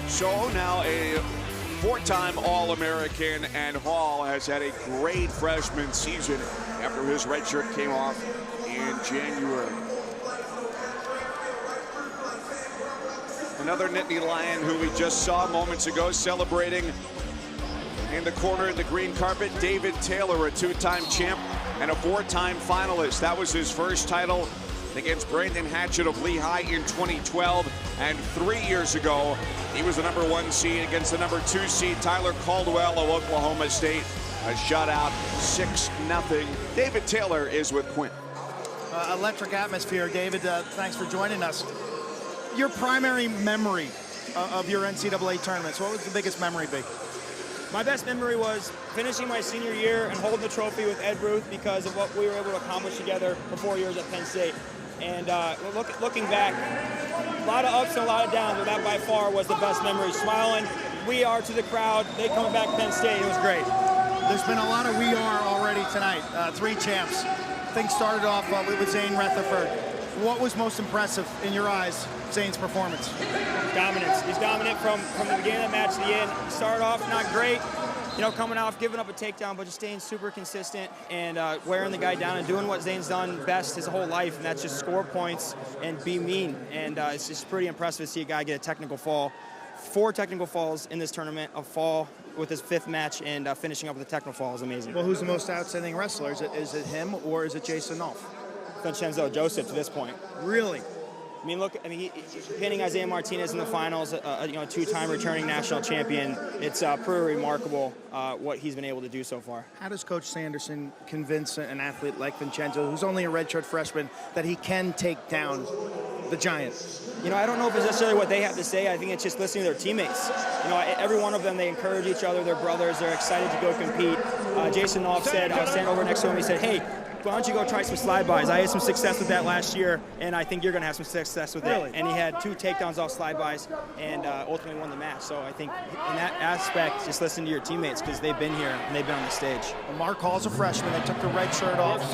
So now a four-time All-American, and Hall has had a great freshman season after his red shirt came off in January. Another Nittany Lion who we just saw moments ago celebrating in the corner of the green carpet, David Taylor, a two-time champ and a four-time finalist. That was his first title against Brandon Hatchett of Lehigh in 2012, and 3 years ago he was the #1 seed against the #2 seed Tyler Caldwell of Oklahoma State, a shutout 6-0. David Taylor is with Quinn. Electric atmosphere. David, thanks for joining us. Your primary memory of your NCAA tournaments, what would the biggest memory be? My best memory was finishing my senior year and holding the trophy with Ed Ruth because of what we were able to accomplish together for 4 years at Penn State. And looking back, a lot of ups and a lot of downs, but that by far was the best memory. Smiling, we are to the crowd, they coming back to Penn State, it was great. There's been a lot of we are already tonight, 3 champs. Things started off with Zane Rutherford. What was most impressive in your eyes, Zane's performance? Dominance. He's dominant from the beginning of the match to the end. He started off not great, you know, coming off, giving up a takedown, but just staying super consistent and wearing the guy down and doing what Zane's done best his whole life, and that's just score points and be mean. And it's just pretty impressive to see a guy get a technical fall. 4 technical falls in this tournament, a fall with his 5th match, and finishing up with a technical fall is amazing. Well, who's the most outstanding wrestler? Is it him or is it Jason Nolf? Vincenzo Joseph to this point. Really? I mean, look, he's pinning Isaiah Martinez in the finals, you know, a 2-time returning national champion. It's pretty remarkable what he's been able to do so far. How does Coach Sanderson convince an athlete like Vincenzo, who's only a redshirt freshman, that he can take down the giant? You know, I don't know if it's necessarily what they have to say. I think it's just listening to their teammates. You know, every one of them, they encourage each other. They're brothers. They're excited to go compete. Jason Nolf said, I was standing over next to him, he said, hey, why don't you go try some slide bys? I had some success with that last year, and I think you're going to have some success with it. And he had 2 takedowns off slide bys and ultimately won the match. So I think in that aspect, just listen to your teammates because they've been here and they've been on the stage. Well, Mark Hall's a freshman. They took the red shirt off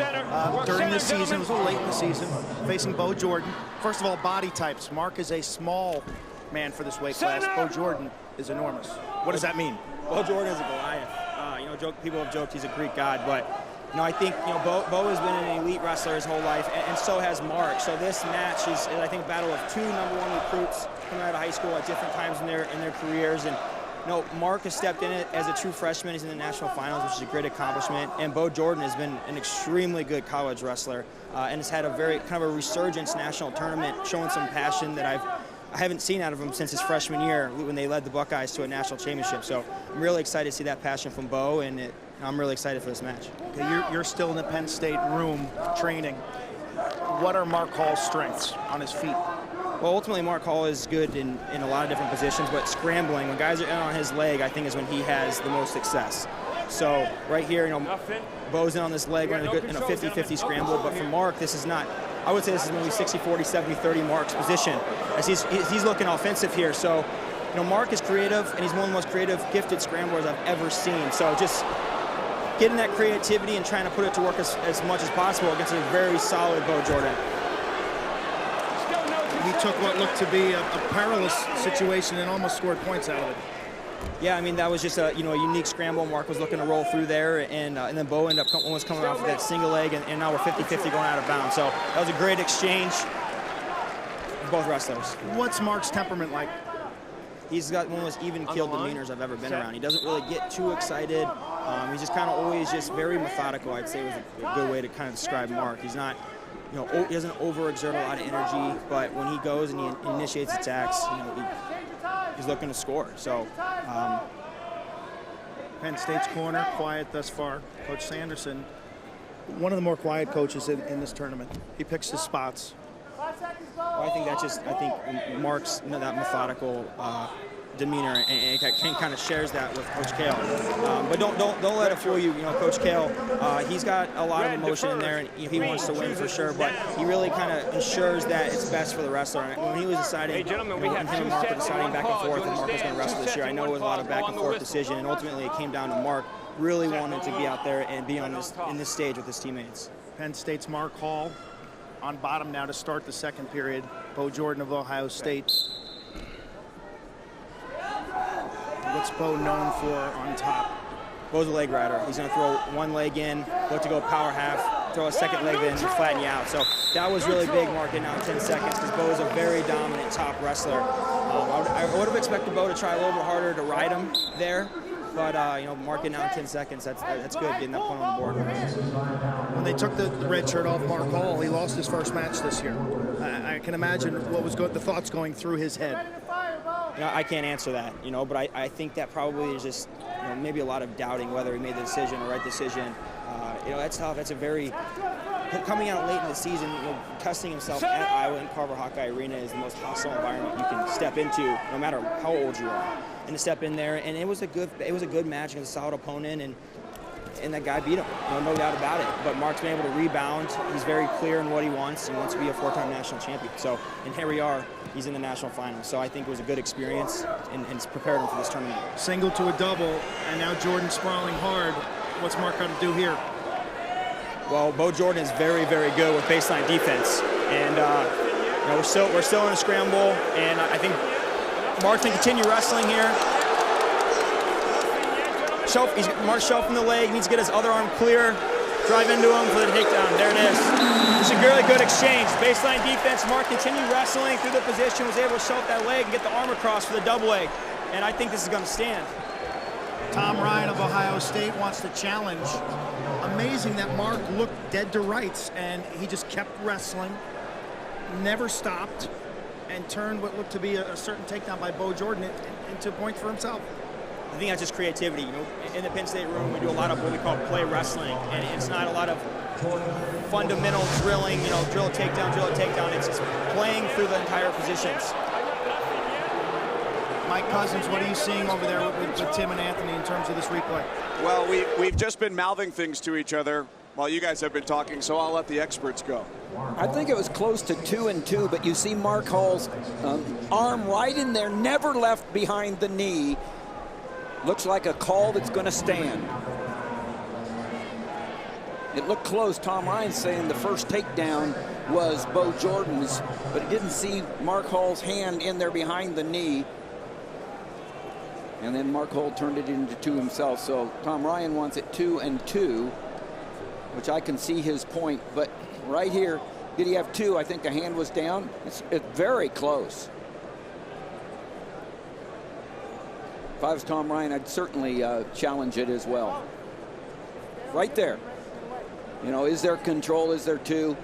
during the season. It was a little late in the season, facing Bo Jordan. First of all, body types. Mark is a small man for this weight class. Bo Jordan is enormous. What does that mean? Bo Jordan is a Goliath. You know, people have joked he's a Greek god, but you know, I think, you know, Bo has been an elite wrestler his whole life, and so has Mark. So this match is, I think, a battle of 2 #1 recruits coming out of high school at different times in their careers. And you know, Mark has stepped in it as a true freshman. He's in the national finals, which is a great accomplishment. And Bo Jordan has been an extremely good college wrestler, and has had a very kind of a resurgence national tournament, showing some passion that I haven't seen out of him since his freshman year when they led the Buckeyes to a national championship. So I'm really excited to see that passion from Bo, and I'm really excited for this match. Okay, you're still in the Penn State room training. What are Mark Hall's strengths on his feet? Well, ultimately, Mark Hall is good in a lot of different positions, but scrambling, when guys are in on his leg, I think is when he has the most success. So right here, you know, Bo's in on this leg, we're in a 50-50 scramble, but for Mark, this is not, I would say this is maybe 60-40, 70-30 Mark's position, as he's looking offensive here. So, you know, Mark is creative, and he's one of the most creative, gifted scramblers I've ever seen. So just getting that creativity and trying to put it to work as much as possible against a very solid Bo Jordan. He took what looked to be a perilous situation and almost scored points out of it. Yeah, I mean, that was just a unique scramble. Mark was looking to roll through there, and then Bo ended up almost coming off of that single leg, and now we're 50-50 going out of bounds. So that was a great exchange for both wrestlers. What's Mark's temperament like? He's got one of the most even-keeled demeanors I've ever been around. He doesn't really get too excited. He's just kind of always just very methodical, I'd say was a good way to kind of describe Mark. He's not, you know, he doesn't overexert a lot of energy, but when he goes and he initiates attacks, you know, he's looking to score. So, Penn State's corner, quiet thus far. Coach Sanderson, one of the more quiet coaches in this tournament. He picks his spots. Well, I think Mark's, you know, that methodical demeanor, and Ken kind of shares that with Coach Kale. But don't let it fool you. You know, Coach Kale, he's got a lot of emotion in there, and he wants to win for sure. But he really kind of ensures that it's best for the wrestler. And when he was deciding, you know, and him and Mark were deciding back and forth, and Mark was going to wrestle this year, I know it was a lot of back and forth decision, and ultimately it came down to Mark really wanting to be out there and be on in this stage with his teammates. Penn State's Mark Hall on bottom now to start the second period. Bo Jordan of Ohio State. What's Bo known for on top? Bo's a leg rider. He's going to throw one leg in, look to go power half, throw a second leg in, and flatten you out. So that was really big, marking out 10 seconds, because Bo is a very dominant top wrestler. I would have expected Bo to try a little bit harder to ride him there, but you know, marking out 10 seconds, that's good, getting that point on the board. When they took the red shirt off Mark Hall, he lost his first match this year. I can imagine what was the thoughts going through his head. You know, I can't answer that, you know, but I think that probably is just, you know, maybe a lot of doubting whether he made the decision, the right decision. You know, that's tough. That's a very, coming out late in the season, you know, testing himself at Iowa and Carver Hawkeye Arena is the most hostile environment you can step into, no matter how old you are. And to step in there, and it was a good match against a solid opponent, and that guy beat him, you know, no doubt about it. But Mark's been able to rebound. He's very clear in what he wants. He wants to be a 4-time national champion. So, and here we are. He's in the national finals. So I think it was a good experience, and it's prepared him for this tournament. Single to a double, and now Jordan sprawling hard. What's Mark got to do here? Well, Bo Jordan is very, very good with baseline defense, and you know, we're still in a scramble, and I think Mark's going to continue wrestling here. Mark's shelving the leg, needs to get his other arm clear, drive into him for the takedown. There it is. It's a really good exchange. Baseline defense. Mark continued wrestling through the position, was able to shelf that leg and get the arm across for the double leg, and I think this is going to stand. Tom Ryan of Ohio State wants to challenge. Amazing that Mark looked dead to rights, and he just kept wrestling, never stopped, and turned what looked to be a certain takedown by Bo Jordan into a point for himself. I think that's just creativity. You know, in the Penn State room, we do a lot of what we call play wrestling, and it's not a lot of fundamental drilling. You know, drill a takedown, drill a takedown. It's just playing through the entire positions. Mike Cousins, what are you seeing over there with Tim and Anthony in terms of this replay? Well, we've just been mouthing things to each other while you guys have been talking, so I'll let the experts go. I think it was close to 2-2, but you see Mark Hall's arm right in there, never left behind the knee. Looks like a call that's going to stand. It looked close. Tom Ryan saying the first takedown was Bo Jordan's, but he didn't see Mark Hall's hand in there behind the knee. And then Mark Hall turned it into 2 himself. So Tom Ryan wants it 2-2, which I can see his point. But right here, did he have 2? I think the hand was down. It's very close. If I was Tom Ryan, I'd certainly challenge it as well. Right there. You know, is there control? Is there 2?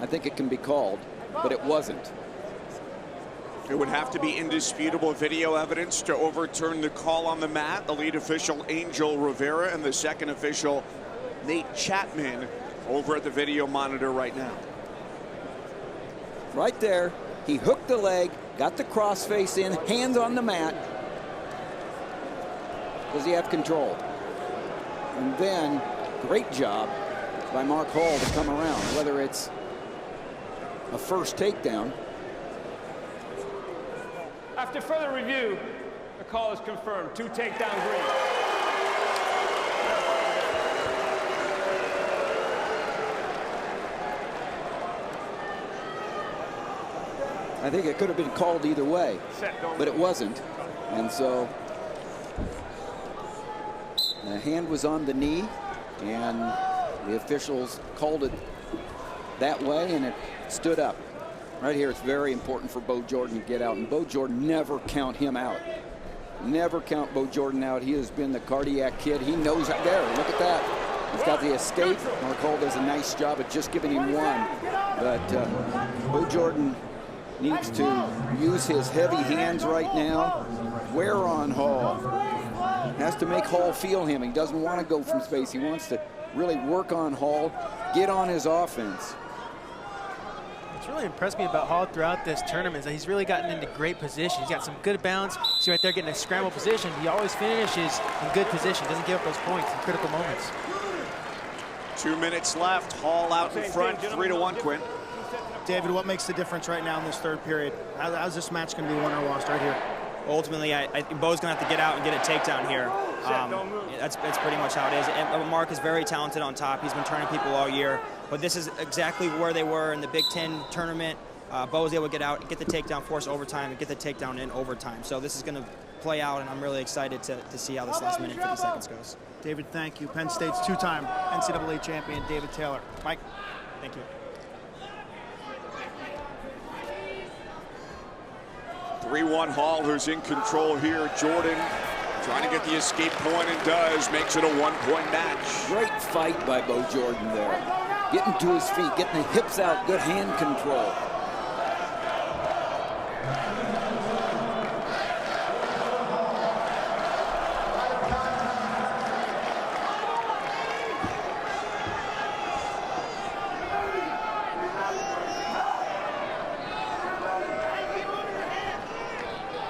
I think it can be called, but it wasn't. It would have to be indisputable video evidence to overturn the call on the mat. The lead official, Angel Rivera, and the second official, Nate Chapman, over at the video monitor right now. Right there, he hooked the leg, got the crossface in, hands on the mat. Does he have control? And then, great job by Mark Hall to come around, whether it's a first takedown. After further review, the call is confirmed. 2 takedown green. I think it could have been called either way, but it wasn't. And so the hand was on the knee, and the officials called it that way, and it stood up. Right here, it's very important for Bo Jordan to get out, and Bo Jordan, never count him out. Never count Bo Jordan out. He has been the cardiac kid. He knows out there. Look at that. He's got the escape. Mark Hall does a nice job of just giving him 1. But Bo Jordan needs to use his heavy hands right now. Wear on Hall. Has to make Hall feel him. He doesn't want to go from space. He wants to really work on Hall, get on his offense. What's really impressed me about Hall throughout this tournament is that he's really gotten into great position. He's got some good bounce. See right there getting a scramble position. He always finishes in good position. Doesn't give up those points in critical moments. 2 minutes left. Hall out in front, 3-1, Quinn. David, what makes the difference right now in this third period? How's this match going to be won or lost right here? Ultimately, I think Bo's going to have to get out and get a takedown here. That's pretty much how it is. And Mark is very talented on top. He's been turning people all year. But this is exactly where they were in the Big Ten tournament. Bo was able to get out, get the takedown, force overtime, and get the takedown in overtime. So this is going to play out, and I'm really excited to see how this last minute 50 seconds goes. David, thank you. Penn State's two-time NCAA champion, David Taylor. Mike. Thank you. 3-1 Hall, who's in control here. Jordan trying to get the escape point and does. Makes it a 1-point match. Great fight by Bo Jordan there. Getting to his feet, getting the hips out, good hand control.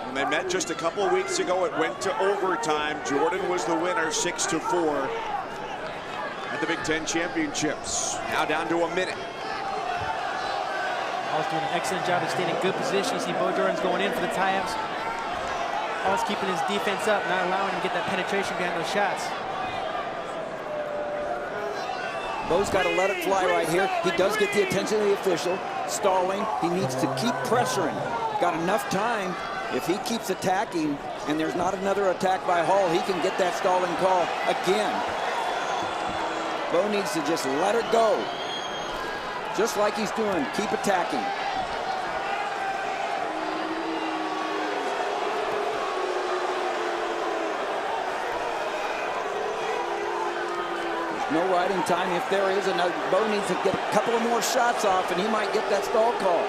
When they met just a couple of weeks ago, it went to overtime. Jordan was the winner, 6-4. At the Big Ten Championships. Now down to a minute. Hall's doing an excellent job of staying in good position. You see Bo Jordan's going in for the tie-ups. Hall's keeping his defense up, not allowing him to get that penetration behind those shots. Bo's got to let it fly right here. He does get the attention of the official. Stalling. He needs to keep pressuring. Got enough time. If he keeps attacking and there's not another attack by Hall, he can get that stalling call again. Bo needs to just let it go. Just like he's doing. Keep attacking. There's no riding time. If there is another, Bo needs to get a couple of more shots off and he might get that stall call.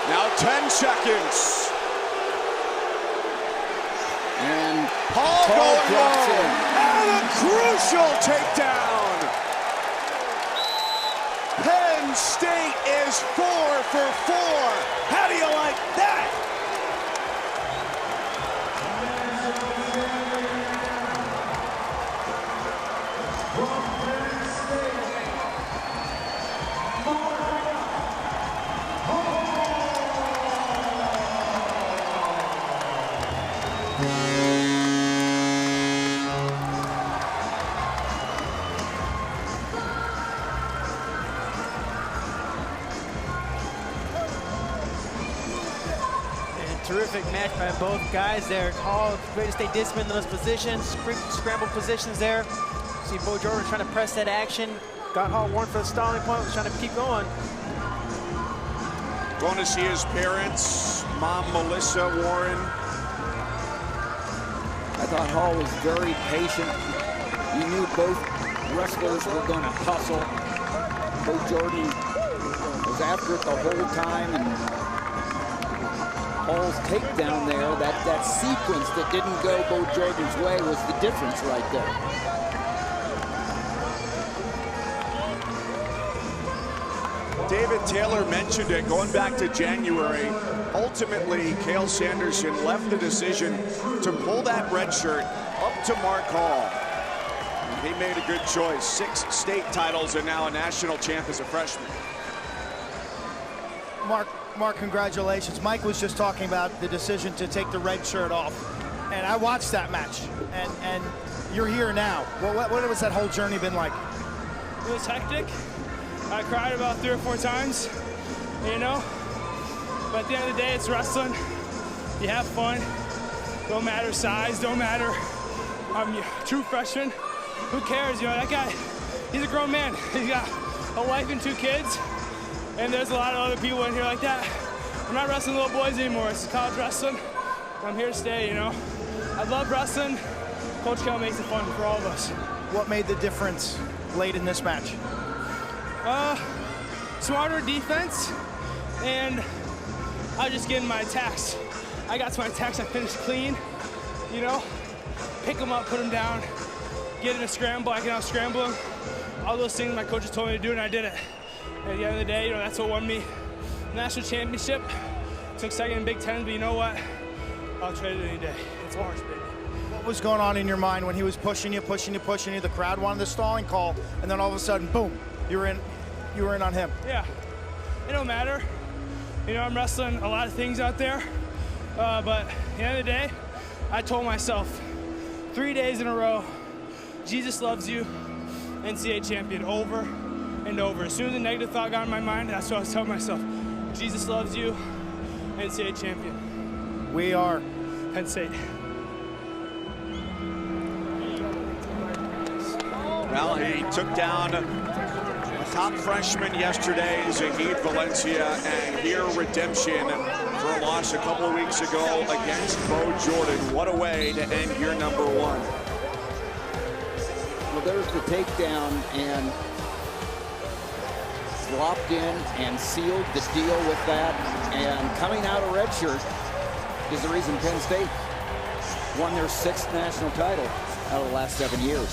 Now 10 seconds. And Hall going drops low. in. And a crucial takedown. Penn State is 4 for 4. How do you like that? Terrific match by both guys there. Hall, great to stay disciplined in those positions, scramble positions there. See Bo Jordan trying to press that action. Got Hall warned for the stalling point, was trying to keep going. Going to see his parents, Mom Melissa Warren. I thought Hall was very patient. You knew both wrestlers were going to hustle. Bo Jordan was after it the whole time, and Hall's takedown there, that sequence that didn't go Bo Jordan's way was the difference right there. David Taylor mentioned it going back to January. Ultimately, Cale Sanderson left the decision to pull that red shirt up to Mark Hall. And he made a good choice. 6 state titles and now a national champ as a freshman. Mark, congratulations. Mike was just talking about the decision to take the red shirt off. And I watched that match. And you're here now. What was that whole journey been like? It was hectic. I cried about 3 or 4 times, you know? But at the end of the day, it's wrestling. You have fun. Don't matter size, don't matter. I'm a true freshman. Who cares, you know? That guy, he's a grown man. He's got a wife and 2 kids. And there's a lot of other people in here like that. I'm not wrestling little boys anymore. It's college wrestling. I'm here to stay, you know. I love wrestling. Coach Cale makes it fun for all of us. What made the difference late in this match? Smarter defense, and I was just getting my attacks. I got to my attacks, I finished clean, you know. Pick them up, put them down, get in a scramble, I can out-scramble them. All those things my coaches told me to do, and I did it. At the end of the day, you know, that's what won me the national championship. Took second in Big Ten, but you know what? I'll trade it any day. It's ours, baby. What was going on in your mind when he was pushing you? The crowd wanted the stalling call, and then all of a sudden, boom, you were in on him. Yeah, it don't matter. You know, I'm wrestling a lot of things out there, but at the end of the day, I told myself 3 days in a row, Jesus loves you, NCAA champion, over and over. As soon as a negative thought got in my mind, that's what I was telling myself. Jesus loves you, NCAA champion. We are Penn State. Well, he took down a top freshman yesterday, Zahid Valencia, and here redemption for a loss a couple of weeks ago against Bo Jordan. What a way to end year number 1. Well, there's the takedown, and dropped in and sealed the deal with that. And coming out of redshirt is the reason Penn State won their 6th national title out of the last 7 years.